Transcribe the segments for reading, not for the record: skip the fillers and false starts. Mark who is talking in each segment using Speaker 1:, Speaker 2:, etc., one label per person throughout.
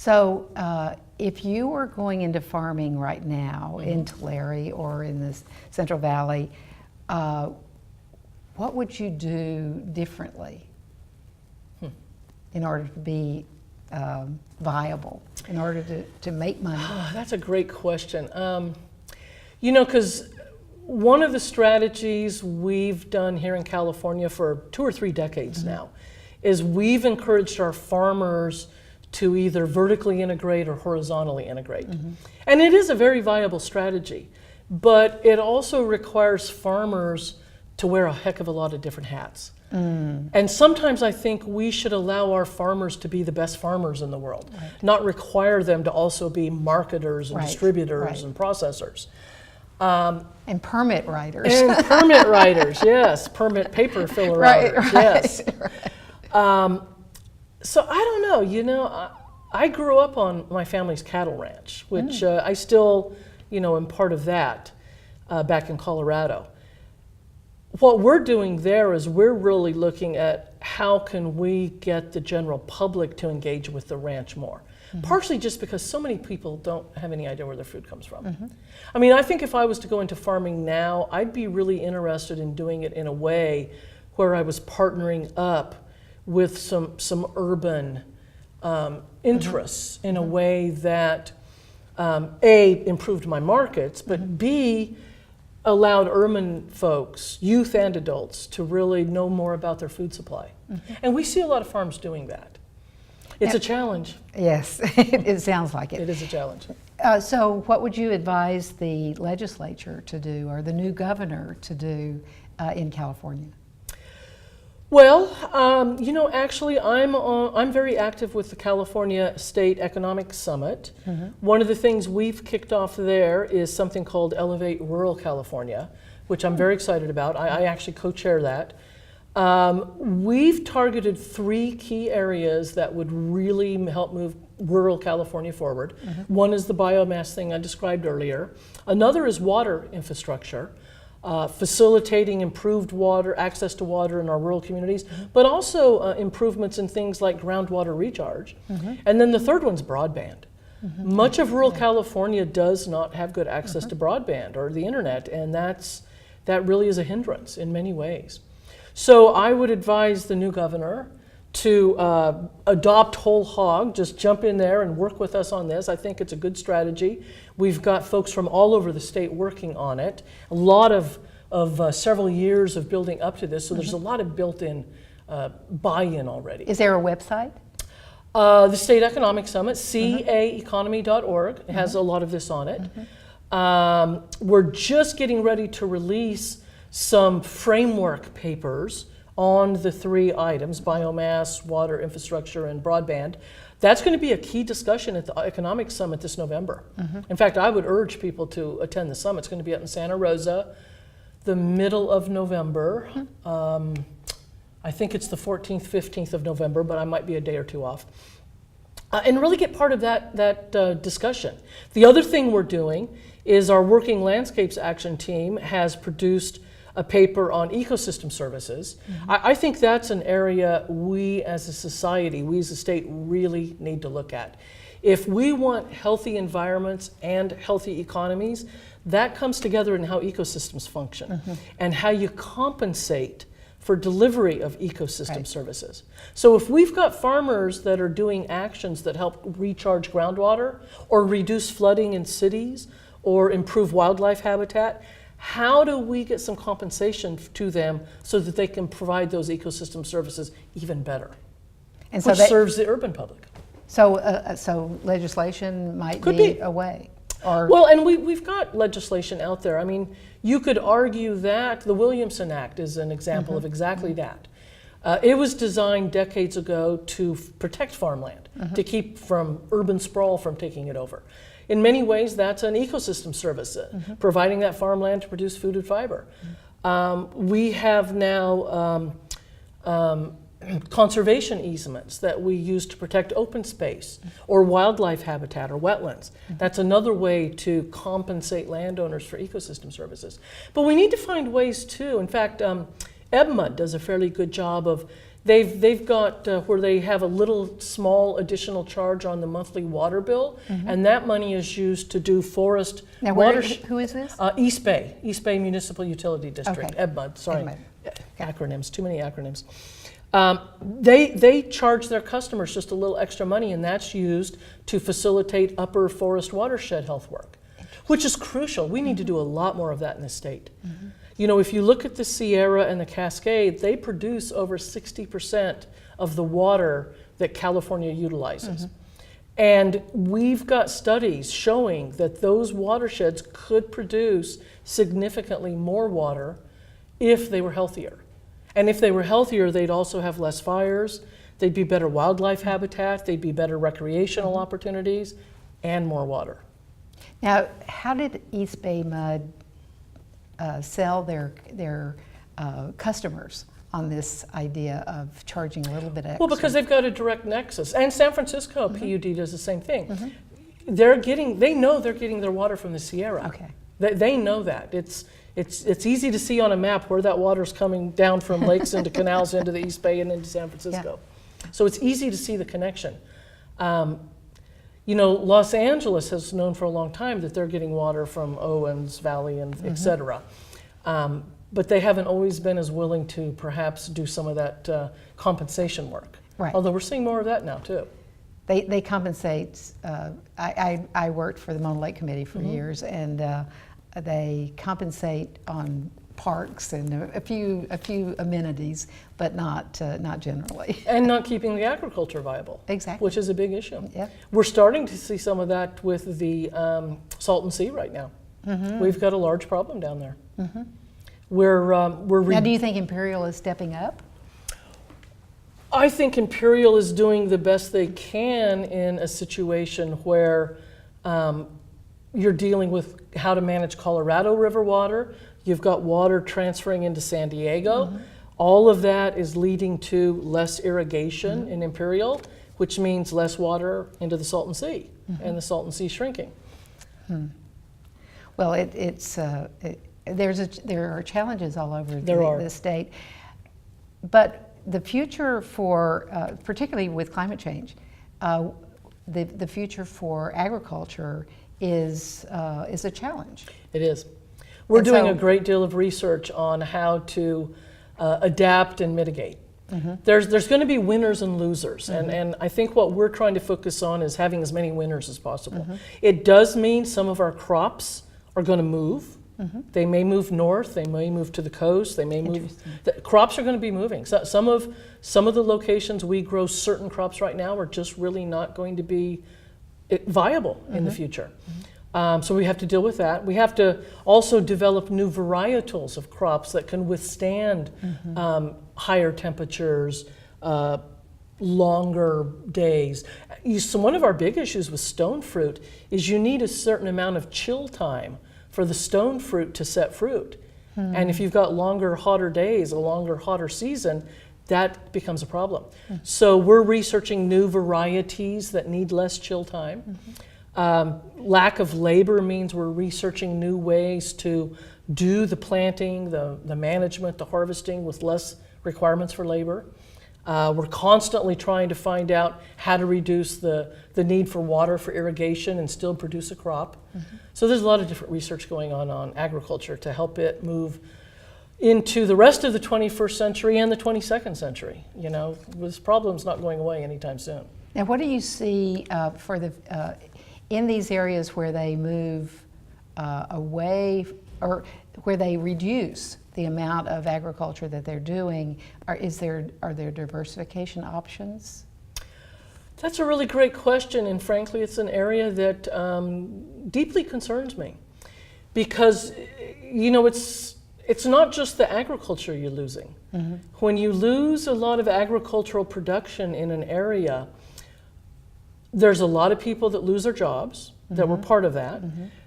Speaker 1: So if you were going into farming right now in Tulare or in the Central Valley, what would you do differently in order to be viable, in order to make money?
Speaker 2: That's a great question. You know, because one of the strategies we've done here in California for 2 or 3 decades now is we've encouraged our farmers to either vertically integrate or horizontally integrate. And it is a very viable strategy, but it also requires farmers to wear a heck of a lot of different hats. And sometimes I think we should allow our farmers to be the best farmers in the world, not require them to also be marketers and distributors and processors.
Speaker 1: And permit writers.
Speaker 2: And permit writers, yes. Permit paper filler writers, yes. So I don't know, you know, I grew up on my family's cattle ranch, which I still, you know, am part of that back in Colorado. What we're doing there is we're really looking at how can we get the general public to engage with the ranch more. Partially just because so many people don't have any idea where their food comes from. I mean, I think if I was to go into farming now, I'd be really interested in doing it in a way where I was partnering up with some urban interests in a way that A, improved my markets, but B, allowed urban folks, youth and adults, to really know more about their food supply. And we see a lot of farms doing that. It's a challenge.
Speaker 1: Yes, it sounds like it.
Speaker 2: It is a challenge.
Speaker 1: So what would you advise the legislature to do, or the new governor to do in California?
Speaker 2: Well, you know, actually, I'm very active with the California State Economic Summit. One of the things we've kicked off there is something called Elevate Rural California, which I'm very excited about. I actually co-chair that. We've targeted 3 key areas that would really help move rural California forward. One is the biomass thing I described earlier. Another is water infrastructure. Facilitating improved water, access to water in our rural communities, but also improvements in things like groundwater recharge. And then the third one's broadband. Much of rural California does not have good access to broadband or the internet, and that really is a hindrance in many ways. So I would advise the new governor to adopt whole hog, just jump in there and work with us on this. I think it's a good strategy. We've got folks from all over the state working on it. A lot of several years of building up to this, so there's a lot of built-in buy-in already.
Speaker 1: Is there a website?
Speaker 2: The State Economic Summit, caeconomy.org, has a lot of this on it. We're just getting ready to release some framework papers on the 3 items, biomass, water infrastructure, and broadband. That's going to be a key discussion at the Economic Summit this November. In fact, I would urge people to attend the summit. It's going to be out in Santa Rosa, the middle of November. I think it's the 14th, 15th of November, but I might be a day or 2 off. And really get part of that discussion. The other thing we're doing is our Working Landscapes Action Team has produced a paper on ecosystem services. I think that's an area we as a society, we as a state really need to look at. If we want healthy environments and healthy economies, that comes together in how ecosystems function and how you compensate for delivery of ecosystem services. So if we've got farmers that are doing actions that help recharge groundwater or reduce flooding in cities or improve wildlife habitat, how do we get some compensation to them so that they can provide those ecosystem services even better, and which serves the urban public?
Speaker 1: So legislation might be a way.
Speaker 2: Well, and we've got legislation out there. I mean, you could argue that the Williamson Act is an example of exactly that. It was designed decades ago to protect farmland, to keep from urban sprawl from taking it over. In many ways, that's an ecosystem service, providing that farmland to produce food and fiber. We have now conservation easements that we use to protect open space or wildlife habitat or wetlands. That's another way to compensate landowners for ecosystem services. But we need to find ways too. In fact, EBMA does a fairly good job of They've got where they have a little small additional charge on the monthly water bill, and that money is used to do forest
Speaker 1: Now,
Speaker 2: water.
Speaker 1: who is this?
Speaker 2: East Bay Municipal Utility District,
Speaker 1: Okay.
Speaker 2: EBMUD, sorry.
Speaker 1: EBMUD.
Speaker 2: Acronyms, too many acronyms. They charge their customers just a little extra money, and that's used to facilitate upper forest watershed health work, which is crucial. We need to do a lot more of that in this state. You know, if you look at the Sierra and the Cascade, they produce over 60% of the water that California utilizes. And we've got studies showing that those watersheds could produce significantly more water if they were healthier. And if they were healthier, they'd also have less fires, they'd be better wildlife habitat, they'd be better recreational opportunities, and more water.
Speaker 1: Now, how did East Bay Mud sell their customers on this idea of charging a little bit extra?
Speaker 2: Well, because they've got a direct nexus. And San Francisco PUD does the same thing. They know they're getting their water from the Sierra.
Speaker 1: Okay.
Speaker 2: They know that. It's easy to see on a map where that water's coming down from lakes into canals into the East Bay and into San Francisco. So it's easy to see the connection. You know, Los Angeles has known for a long time that they're getting water from Owens Valley and et cetera. But they haven't always been as willing to perhaps do some of that compensation work.
Speaker 1: Right.
Speaker 2: Although we're seeing more of that now too.
Speaker 1: They compensate. I worked for the Mona Lake Committee for years, and they compensate on parks and a few amenities, but not generally.
Speaker 2: And not keeping the agriculture viable.
Speaker 1: Exactly.
Speaker 2: Which is a big issue.
Speaker 1: Yeah.
Speaker 2: We're starting to see some of that with the Salton Sea right now. We've got a large problem down there.
Speaker 1: Now, do you think Imperial is stepping up?
Speaker 2: I think Imperial is doing the best they can in a situation where you're dealing with how to manage Colorado River water. You've got water transferring into San Diego. All of that is leading to less irrigation in Imperial, which means less water into the Salton Sea, and the Salton Sea shrinking.
Speaker 1: Well, there are challenges all over the state, but the future for, particularly with climate change, the future for agriculture is a challenge.
Speaker 2: It is. We're
Speaker 1: And
Speaker 2: doing
Speaker 1: so-
Speaker 2: a great deal of research on how to adapt and mitigate. There's going to be winners and losers, and I think what we're trying to focus on is having as many winners as possible. It does mean some of our crops are going to move. They may move north, they may move to the coast, they may move. The crops are going to be moving. So some of the locations we grow certain crops right now are just really not going to be viable in the future. So we have to deal with that. We have to also develop new varietals of crops that can withstand higher temperatures, longer days. So one of our big issues with stone fruit is you need a certain amount of chill time for the stone fruit to set fruit. And if you've got longer, hotter days, a longer, hotter season, that becomes a problem. So we're researching new varieties that need less chill time. Lack of labor means we're researching new ways to do the planting, the management, the harvesting with less requirements for labor. We're constantly trying to find out how to reduce the need for water for irrigation and still produce a crop. So there's a lot of different research going on agriculture to help it move into the rest of the 21st century and the 22nd century. You know, this problem's not going away anytime soon.
Speaker 1: Now, what do you see for in these areas where they move away, or where they reduce the amount of agriculture that they're doing? Are there diversification options?
Speaker 2: That's a really great question, and frankly, it's an area that deeply concerns me, because you know it's not just the agriculture you're losing. When you lose a lot of agricultural production in an area, there's a lot of people that lose their jobs that were part of that.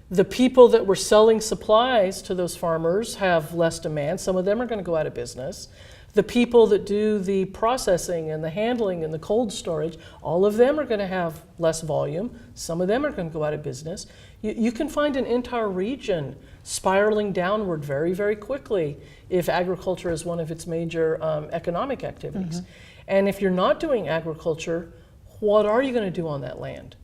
Speaker 2: The people that were selling supplies to those farmers have less demand. Some of them are going to go out of business. The people that do the processing and the handling and the cold storage, all of them are going to have less volume. Some of them are going to go out of business. You can find an entire region spiraling downward very, very quickly if agriculture is one of its major economic activities. And if you're not doing agriculture, what are you going to do on that land?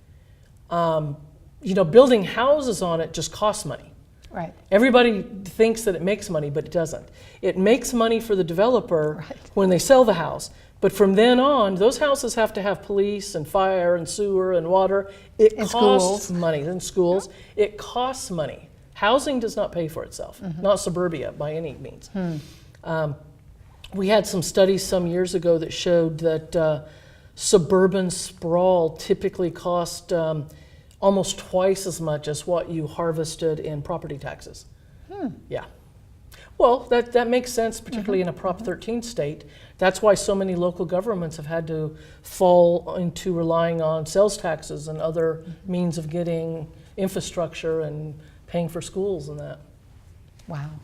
Speaker 2: You know, building houses on it just costs money.
Speaker 1: Right.
Speaker 2: Everybody thinks that it makes money, but it doesn't. It makes money for the developer when they sell the house. But from then on, those houses have to have police and fire and sewer and water. It costs money. And schools. It costs money. Housing does not pay for itself, not suburbia by any means. We had some studies some years ago that showed that suburban sprawl typically cost almost twice as much as what you harvested in property taxes. Yeah. Well, that makes sense, particularly in a Prop 13 state. That's why so many local governments have had to fall into relying on sales taxes and other means of getting infrastructure and paying for schools and that.
Speaker 1: Wow.